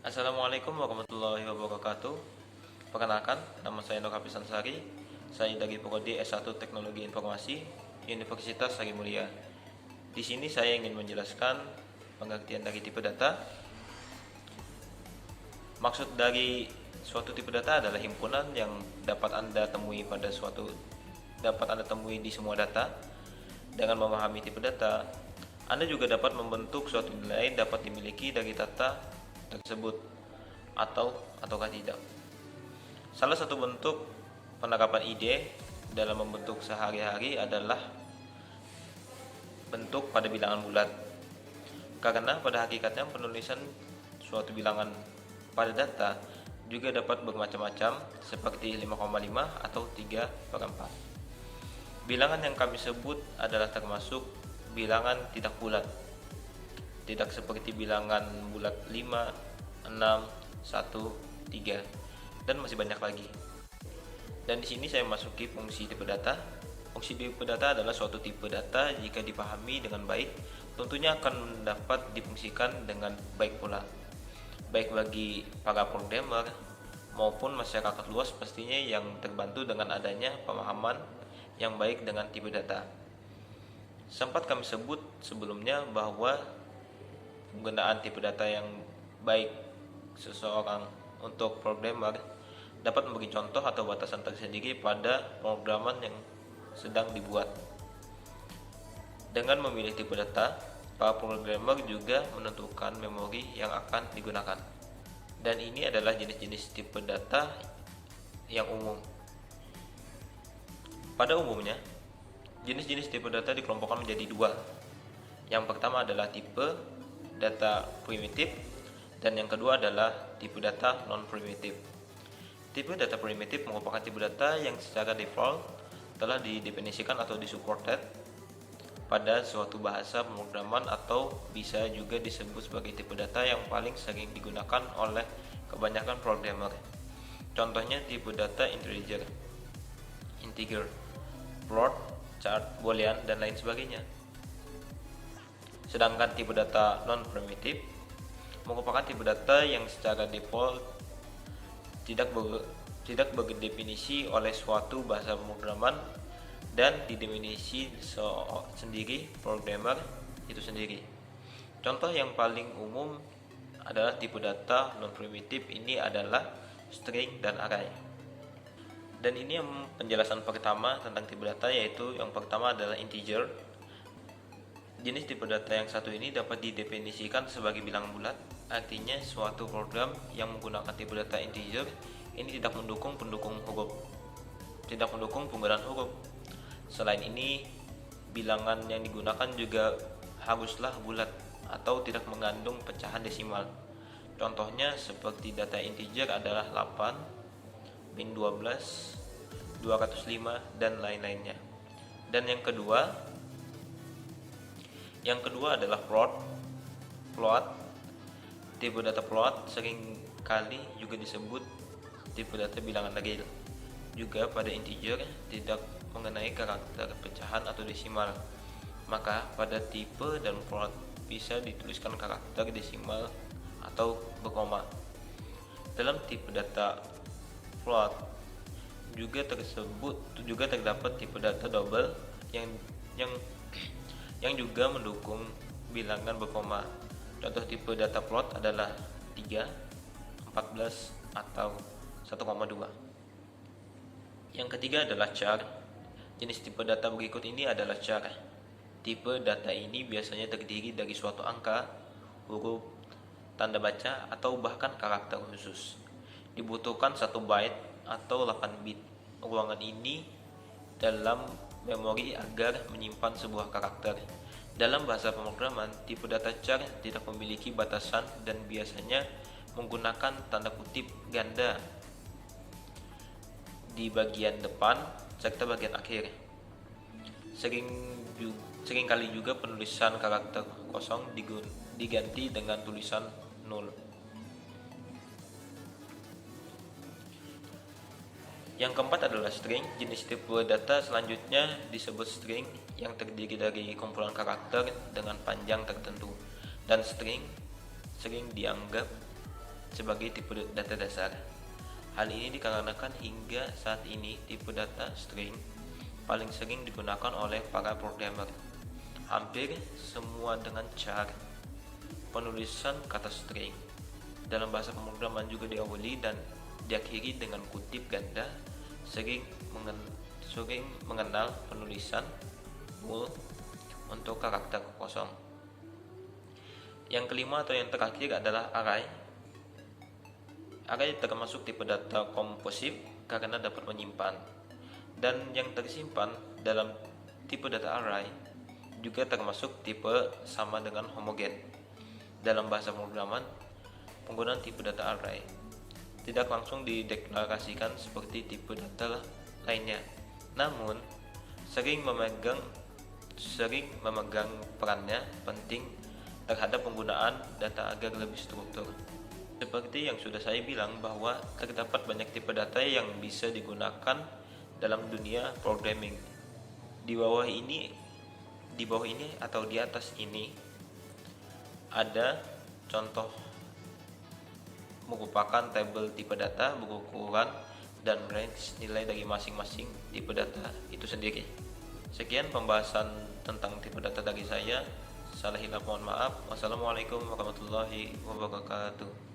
Assalamualaikum warahmatullahi wabarakatuh. Perkenalkan, nama saya Nur Hafiz Ansari. Saya dari Prodi S1 Teknologi Informasi Universitas Sri Mulia. Di sini saya ingin menjelaskan pengertian dari tipe data. Maksud dari suatu tipe data adalah himpunan yang dapat Anda temui di semua data. Dengan memahami tipe data, Anda juga dapat membentuk suatu nilai dapat dimiliki dari data tersebut ataukah tidak. Salah satu bentuk penerapan ide dalam membentuk sehari-hari adalah bentuk pada bilangan bulat. Karena pada hakikatnya penulisan suatu bilangan pada data juga dapat bermacam-macam seperti 5,5 atau 3/4. Bilangan yang kami sebut adalah termasuk bilangan tidak bulat. Tidak seperti bilangan bulat 5, 6, 1, 3, dan masih banyak lagi. Dan di sini saya masuki fungsi tipe data. Fungsi tipe data adalah suatu tipe data jika dipahami dengan baik, tentunya akan dapat difungsikan dengan baik pula. Baik bagi para programmer maupun masyarakat luas pastinya yang terbantu dengan adanya pemahaman yang baik dengan tipe data. Sempat kami sebut sebelumnya bahwa penggunaan tipe data yang baik seseorang untuk programmer dapat memberi contoh atau batasan tersendiri pada pemrograman yang sedang dibuat. Dengan memilih tipe data, para programmer juga menentukan memori yang akan digunakan. Dan ini adalah jenis-jenis tipe data yang umum. Pada umumnya, jenis-jenis tipe data dikelompokkan menjadi dua. Yang pertama adalah tipe data primitif dan yang kedua adalah tipe data non-primitif. Tipe data primitif merupakan tipe data yang secara default telah didefinisikan atau disupported pada suatu bahasa pemrograman atau bisa juga disebut sebagai tipe data yang paling sering digunakan oleh kebanyakan programmer. Contohnya tipe data integer, float, chart, boolean, dan lain sebagainya. Sedangkan tipe data non-primitif merupakan tipe data yang secara default tidak berdefinisi oleh suatu bahasa pemrograman dan didefinisi sendiri programmer itu sendiri. Contoh yang paling umum adalah tipe data non-primitif ini adalah string dan array. Dan ini yang penjelasan pertama tentang tipe data, yaitu yang pertama adalah integer. Jenis tipe data yang satu ini dapat didefinisikan sebagai bilangan bulat, artinya suatu program yang menggunakan tipe data integer ini tidak mendukung penggunaan huruf. Selain ini, bilangan yang digunakan juga haruslah bulat atau tidak mengandung pecahan desimal. Contohnya seperti data integer adalah 8, min 12, 205, dan lain-lainnya. Dan yang kedua adalah float. Tipe data float sering kali juga disebut tipe data bilangan real. Juga pada integer tidak mengenai karakter pecahan atau desimal. Maka pada tipe dan float bisa dituliskan karakter desimal atau berkoma. Dalam tipe data float juga terdapat tipe data double yang juga mendukung bilangan berkoma. Contoh tipe data float adalah 3, 14, atau 1,2. Yang ketiga adalah char. Jenis tipe data berikut ini adalah char. Tipe data ini biasanya terdiri dari suatu angka, huruf, tanda baca, atau bahkan karakter khusus. Dibutuhkan 1 byte atau 8 bit ruangan ini dalam memori agar menyimpan sebuah karakter. Dalam bahasa pemrograman, tipe data char tidak memiliki batasan dan biasanya menggunakan tanda kutip ganda di bagian depan serta bagian akhir. Sering kali juga penulisan karakter kosong diganti dengan tulisan 0. Yang keempat adalah string. Jenis tipe data selanjutnya disebut string yang terdiri dari kumpulan karakter dengan panjang tertentu. Dan string sering dianggap sebagai tipe data dasar. Hal ini dikarenakan hingga saat ini tipe data string paling sering digunakan oleh para programmer, hampir semua dengan cara penulisan kata string dalam bahasa pemrograman juga diawali dan diakhiri dengan kutip ganda, sering mengenal penulisan bool untuk karakter kosong. Yang kelima atau yang terakhir adalah array. Array termasuk tipe data komposif karena dapat menyimpan, dan yang tersimpan dalam tipe data array juga termasuk tipe sama dengan homogen. Dalam bahasa pemrograman, penggunaan tipe data array tidak langsung dideklarasikan seperti tipe data lainnya, namun sering memegang perannya penting terhadap penggunaan data agar lebih struktur. Seperti yang sudah saya bilang bahwa terdapat banyak tipe data yang bisa digunakan dalam dunia programming. Di bawah ini atau di atas ini ada contoh merupakan tabel tipe data berukuran dan range nilai dari masing-masing tipe data itu sendiri. Sekian pembahasan tentang tipe data dari saya. Salah hilaf mohon maaf. Wassalamualaikum warahmatullahi wabarakatuh.